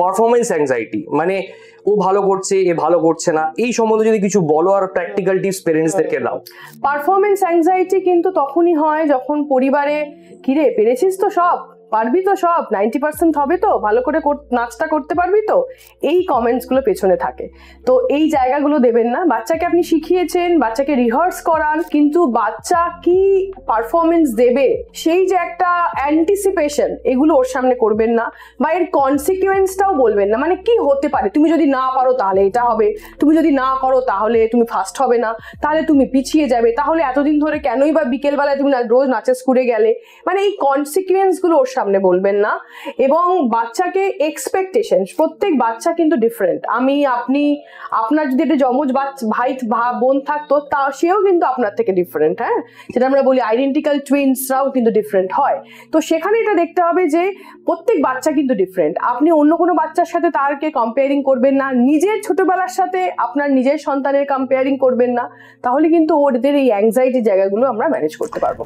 Performance anxiety, মানে ও ভালো করছে, এ ভালো করছে না, এই সম্বন্ধে যদি কিছু বলো আর প্র্যাকটিক্যাল টিপস পেরেন্টসদেরকে দাও। পারফরমেন্স অ্যাংজাইটি কিন্তু তখনই হয় যখন পরিবারে, কিরে পেরেছিস তো সব, পারবি তো সব, 90% হবে তো, ভালো করে নাচটা করতে পারবি তো, এই কমেন্টসগুলো পেছনে থাকে। তো এই জায়গাগুলো দেবেন না। বাচ্চাকে আপনি শিখিয়েছেন, বাচ্চাকে রিহার্স করান, কিন্তু বাচ্চা কি পারফরমেন্স দেবে সেই যে একটা অ্যান্টিসিপেশন, এগুলো ওর সামনে করবেন না, বা এর কনসিকুয়েন্সটাও বলবেন না। মানে কি হতে পারে, তুমি যদি না পারো তাহলে এটা হবে, তুমি যদি না করো তাহলে তুমি ফার্স্ট হবে না, তাহলে তুমি পিছিয়ে যাবে, তাহলে এতদিন ধরে কেনই বা বিকেলবেলায় তুমি রোজ নাচে স্কুলে গেলে, মানে এই কনসিকুয়েন্সগুলো ওর সামনে বলবেন না। এবং বাচ্চাকে এক্সপেকটেশন, প্রত্যেক বাচ্চা কিন্তু ডিফারেন্ট। আমি, আপনি, আপনার যদি একটা যমজ ভাই বোন থাকতো, তা সেও কিন্তু আপনার থেকে ডিফারেন্ট। হ্যাঁ, যেটা আমরা বলি আইডেন্টিক্যাল টুইনসরাও কিন্তু ডিফারেন্ট হয়। তো সেখানে এটা দেখতে হবে যে প্রত্যেক বাচ্চা কিন্তু ডিফারেন্ট। আপনি অন্য কোনো বাচ্চার সাথে তারকে কম্পেয়ারিং করবেন না, নিজের ছোটবেলার সাথে আপনার নিজের সন্তানের কম্পেয়ারিং করবেন না, তাহলে কিন্তু ওদের এই অ্যাংজাইটির জায়গাগুলো আমরা ম্যানেজ করতে পারবো।